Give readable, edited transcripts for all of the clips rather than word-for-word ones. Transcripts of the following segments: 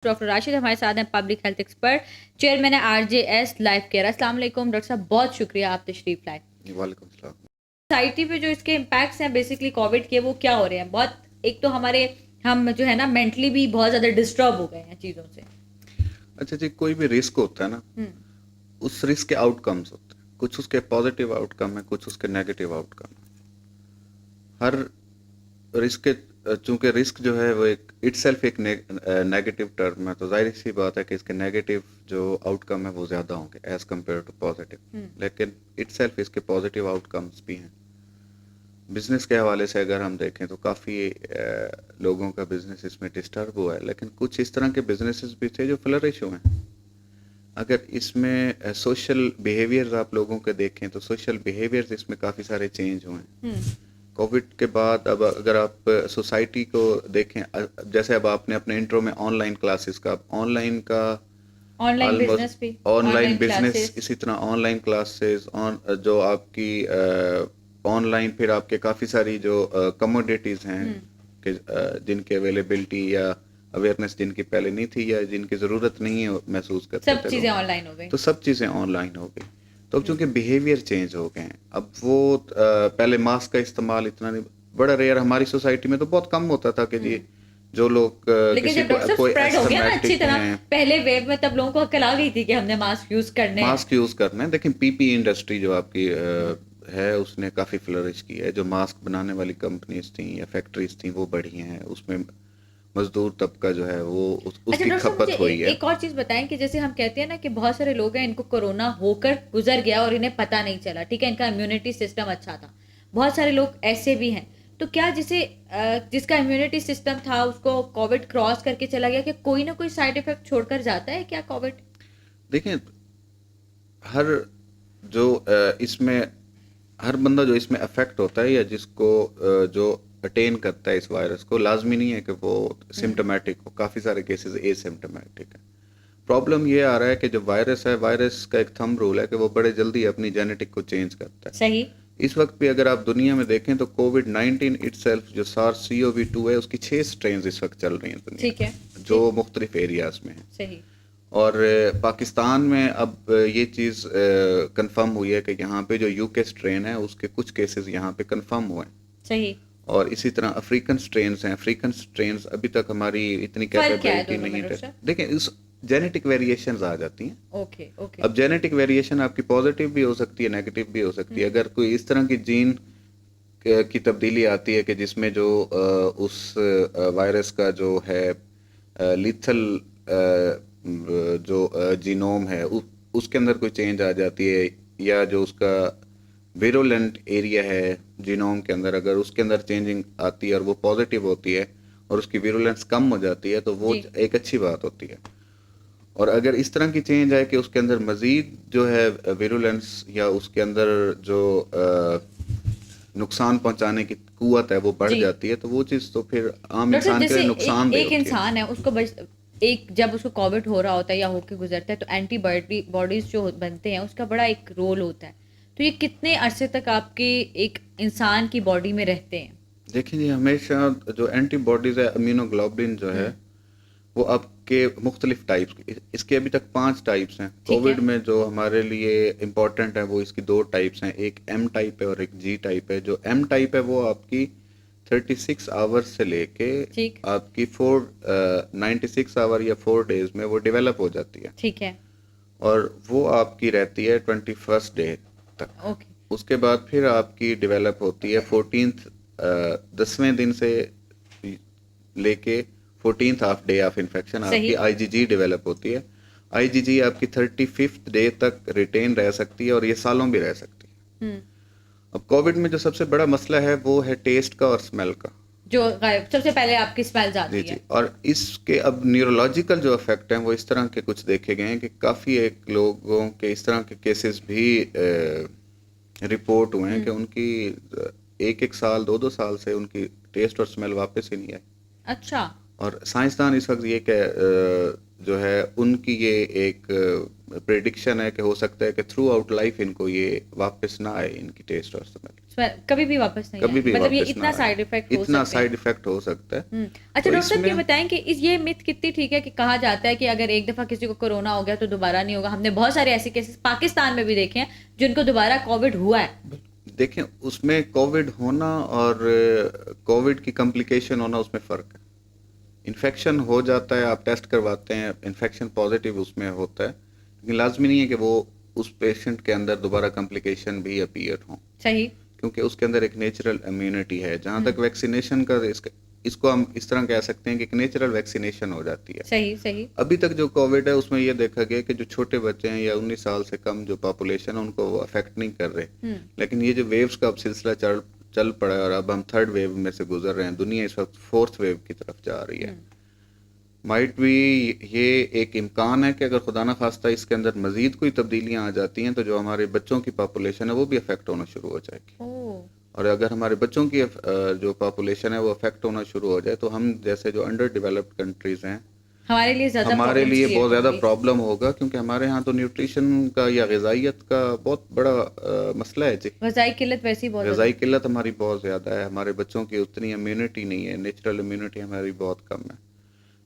Doctor Rashid हमारे साथ हैं, पब्लिक हेल्थ एक्सपर्ट, चेयरमैन है आरजेएस लाइफ केयर। अस्सलाम वालेकुम डॉक्टर साहब, बहुत शुक्रिया आप तशरीफ लाए। वालेकुम सलाम। सोसाइटी पे जो इसके इम्पैक्ट्स हैं बेसिकली कोविड के, वो क्या हो रहे हैं? बहुत एक तो हमारे हम जो है ना मेंटली भी बहुत ज़्यादा डिस्टर्ब हो गए हैं चीज़ों से। अच्छा जी, कोई भी रिस्क होता है ना, हम्म। उस रिस्क के आउटकम्स होते हैं। कुछ उसके पॉजिटिव आउटकम है, कुछ उसके नेगेटिव आउटकम है। हर रिस्क के, चूंकि रिस्क जो है वो एक इटसेल्फ एक नेगेटिव टर्म है, तो जाहिर सी बात है कि इसके नेगेटिव जो आउटकम है वो ज़्यादा होंगे एज कम्पेयर टू पॉजिटिव। लेकिन इटसेल्फ इसके पॉजिटिव आउटकम्स भी हैं। बिजनेस के हवाले से अगर हम देखें तो काफ़ी लोगों का बिजनेस इसमें डिस्टर्ब हुआ है, लेकिन कुछ इस तरह के बिजनेसेस भी थे जो फ्लरिश हुए हैं। अगर इसमें सोशल बिहेवियर्स आप लोगों के देखें तो सोशल बिहेवियर्स इसमें काफ़ी सारे चेंज हुए हैं कोविड के बाद। अब अगर आप सोसाइटी को देखें, जैसे अब आपने अपने इंट्रो में ऑनलाइन क्लासेस का, ऑनलाइन का ऑनलाइन बिजनेस ऑलमोस्ट भी, ऑनलाइन ऑनलाइन बिजनेस, क्लासेस। इसी तरह ऑनलाइन क्लासेस ऑन जो आपकी ऑनलाइन, फिर आपके काफ़ी सारी जो कमोडिटीज़ हैं कि जिनकी अवेलेबिलिटी या अवेयरनेस जिनकी पहले नहीं थी या जिनकी ज़रूरत नहीं है महसूस करते सब थे चीज़ें लोग, ऑनलाइन हो गई। तो सब चीज़ें ऑनलाइन हो गई। तो अब चूंकि बिहेवियर चेंज हो गए हैं, अब वो पहले मास्क का इस्तेमाल इतना नहीं, बड़ा रेयर, हमारी सोसाइटी में तो बहुत कम होता था कि जी जो लोग लेकिन किसी जब को डॉक्टर साहब कोई स्प्रेड हो गया ना अच्छी एस्थमेटिक तरह, हैं, पहले वेव में तब लोगों को अक्ल आ गई थी कि हमने मास्क यूज करने हैं। मास्क यूज करना है। देखिए पीपी इंडस्ट्री जो आपकी है उसने काफी फ्लरिश की है। जो मास्क बनाने वाली कंपनीज थी या फैक्ट्रीज थी वो बढ़ी हैं, उसमें मजदूर तबका जो है वो अच्छा उसकी डॉक्टर साहब, मुझे खपत हुई है। एक और चीज बताएं कि जैसे हम कहते हैं ना कि बहुत सारे लोग हैं इनको कोरोना होकर गुजर गया और इन्हें पता नहीं चला, ठीक है, इनका इम्यूनिटी सिस्टम अच्छा था। बहुत सारे लोग ऐसे भी हैं। तो क्या जिसे जिसका इम्यूनिटी सिस्टम था उसको कोविड क्रॉस करके चला गया, कि कोई ना कोई साइड इफेक्ट छोड़कर जाता है क्या कोविड? देखिए हर जो इसमें हर बंदा जो इसमें अफेक्ट होता है या जिसको जो अटेन करता है इस वायरस को, लाजमी नहीं है कि वो सिम्टोमेटिक हो। काफ़ी सारे केसेस एसिम्टोमेटिक है। प्रॉब्लम ये आ रहा है कि जो वायरस है, वायरस का एक थंब रूल है कि वो बड़े जल्दी अपनी जेनेटिक को चेंज करता है। सही। इस वक्त भी अगर आप दुनिया में देखें तो कोविड 19 इटसेल्फ जो सार्स CoV-2 है, उसकी 6 स्ट्रेन इस वक्त चल रही हैं दुनिया ठीक है। में, जो ठीक। मुख्तलिफ एरियाज में है। सही। और पाकिस्तान में अब ये चीज़ कंफर्म हुई है कि यहाँ पे जो यूके स्ट्रेन है उसके कुछ केसेस यहाँ पे कंफर्म हुए हैं। सही। और इसी तरह अफ्रीकन स्ट्रेन्स हैं। अफ्रीकन स्ट्रेन्स अभी तक हमारी इतनी फर्क क्या है कैपेबिलिटी दोनों में नहीं डॉक्टर है। साहब? देखिए इस जेनेटिक वेरिएशंस आ जाती हैं। Okay okay. अब जेनेटिक वेरिएशन आपकी पॉजिटिव भी हो सकती है, नेगेटिव भी हो सकती है। अगर कोई इस तरह की जीन की तब्दीली आती है कि जिसमें जो उस वायरस का जो है लिथल जो जीनोम है उसके अंदर कोई चेंज आ जाती है, या जो उसका विरुलेंट एरिया है जीनोम के अंदर, अगर उसके अंदर चेंजिंग आती है और वो पॉजिटिव होती है और उसकी विरुलेंस कम हो जाती है, तो वो जी। एक अच्छी बात होती है। और अगर इस तरह की चेंज है कि उसके अंदर मजीद जो है विरुलेंस या उसके अंदर जो नुकसान पहुंचाने की कुवत है वो बढ़ जी जाती है, तो वो चीज़ तो फिर आम डॉक्टर साहब, इंसान के जैसे लिए एक नुकसानदेह एक होती है। इंसान है उसको एक जब उसको कोविड हो रहा होता है या होके गुजरता है तो एंटीबॉडी बॉडीज जो बनते हैं उसका बड़ा एक रोल होता है। तो ये कितने अरसे तक आपके एक इंसान की बॉडी में रहते हैं? देखिए जी, हमेशा जो एंटीबॉडीज है, इम्यूनोग्लोबुलिन जो है, हम्म। वो आपके मुख्तलिफ टाइप्स, इसके अभी तक 5 टाइप्स हैं। ठीक है। कोविड में जो हमारे लिए इम्पोर्टेंट है वो इसकी 2 टाइप्स हैं, एक M टाइप है और एक G टाइप है। जो M टाइप है वो आपकी 36 आवर्स से लेके ठीक। आपकी 96 आवर या 4 डेज में वो डेवलप हो जाती है, ठीक है। और वो आपकी रहती है 21st डे तक। ओके। उसके बाद फिर आपकी डेवलप होती है 14th, 10वें दिन से लेके 14th half day of infection सही। आपकी IgG डेवलप होती है। IgG आपकी 35th डे तक रिटेन रह सकती है और ये सालों भी रह सकती है। हम्म। अब कोविड में जो सबसे बड़ा मसला है वो है टेस्ट का और स्मेल का। जो गायब सबसे पहले आपकी स्मेल जी जाती जी। है। और इसके अब न्यूरोलॉजिकल जो इफेक्ट हैं वो इस तरह के कुछ देखे गए हैं कि काफ़ी एक लोगों के इस तरह के केसेस भी रिपोर्ट हुए हैं कि उनकी 1 1 साल 2 2 साल से उनकी टेस्ट और स्मेल वापस ही नहीं आई। अच्छा। और साइंसदान इस वक्त ये कह जो है उनकी ये एक प्रेडिक्शन है कि हो सकता है कि थ्रू आउट लाइफ इनको ये वापस ना आए, इनकी टेस्ट और स्मेल कभी भी वापस नहीं कभी आए, भी मतलब ये वापस इतना ना साइड आए, इफेक्ट हो इतना सकते साइड हैं। इफेक्ट हो सकता है। अच्छा तो डॉक्टर साहब ये इसमें बताएं कि ये मिथ कितनी ठीक है कि कहा जाता है कि अगर एक दफा किसी को कोरोना हो गया तो दोबारा नहीं होगा। हमने बहुत सारे ऐसे केसेस पाकिस्तान में भी देखे हैं जिनको दोबारा कोविड हुआ है। देखें, उसमें कोविड होना और कोविड की कॉम्प्लिकेशन होना, उसमें फ़र्क है। इन्फेक्शन हो जाता है, आप टेस्ट करवाते हैं, इन्फेक्शन पॉजिटिव उसमें होता है, लेकिन लाजमी नहीं है कि वो उस पेशेंट के अंदर दोबारा कॉम्प्लिकेशन भी अपीयर हों, सही। क्योंकि उसके अंदर एक नेचुरल इम्यूनिटी है। जहाँ तक हम्म। वैक्सीनेशन का इसको हम इस तरह कह सकते हैं कि एक नेचुरल वैक्सीनेशन हो जाती है। सही सही। अभी तक जो कोविड है उसमें ये देखा गया कि जो छोटे बच्चे हैं या 19 साल से कम जो पॉपुलेशन है उनको वो अफेक्ट नहीं कर रहे। लेकिन ये जो वेव्स का अब सिलसिला चल पड़ा है और अब हम थर्ड वेव में से गुजर रहे हैं, दुनिया इस वक्त फोर्थ वेव की तरफ जा रही है। माइट भी ये एक इम्कान है कि अगर खुदा ना खास्ता इसके अंदर मजीद कोई तब्दीलियां आ जाती हैं तो जो हमारे बच्चों की पॉपुलेशन है वो भी अफेक्ट होना शुरू हो जाएगी। और अगर हमारे बच्चों की जो पॉपुलेशन है वो अफेक्ट होना शुरू हो जाए तो हम जैसे जो अंडर डेवलप्ड कंट्रीज हैं, हमारे लिए ज्यादा हमारे प्रॉब्लम्स लिए क्रिएट बहुत ज़्यादा होंगी। प्रॉब्लम होगा, क्योंकि हमारे यहाँ तो न्यूट्रिशन का या ग़िज़ाइयत का बहुत बड़ा मसला है जी। गजाई किल्लत वैसे ही बहुत ज्यादा ग़िज़ाई किल्लत हमारी बहुत ज़्यादा है, हमारे बच्चों की उतनी इम्यूनिटी नहीं है, नेचुरल इम्यूनिटी हमारी बहुत कम है।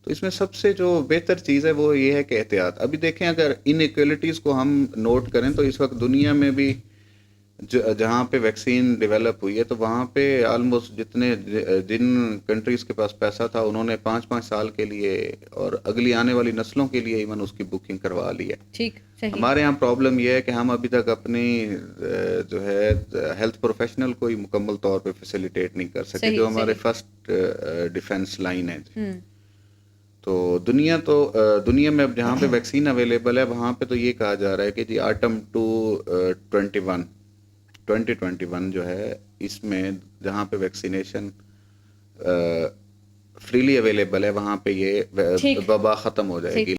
तो इसमें सबसे जो बेहतर चीज़ है वो ये है कि एहतियात। अभी देखें, अगर इनइक्वलिटीज़ को हम नोट करें तो इस वक्त दुनिया में भी जहाँ पे वैक्सीन डेवलप हुई है तो वहाँ पे ऑलमोस्ट जिन कंट्रीज़ के पास पैसा था उन्होंने 5-5 साल के लिए और अगली आने वाली नस्लों के लिए इवन उसकी बुकिंग करवा ली है। ठीक सही। हमारे यहाँ प्रॉब्लम यह है कि हम अभी तक अपनी जो है हेल्थ प्रोफेशनल को ही मुकम्मल तौर पे फैसिलिटेट नहीं कर सके, सही जो हमारे सही। फर्स्ट डिफेंस लाइन है। तो दुनिया में अब जहाँ पे वैक्सीन अवेलेबल है वहाँ पे तो ये कहा जा रहा है कि जी ऑटम 2021 जो है इसमें जहाँ पे वैक्सीनेशन फ्रीली अवेलेबल है वहाँ पे ये ठीक वबा ख़त्म हो ठीक। जाएगी।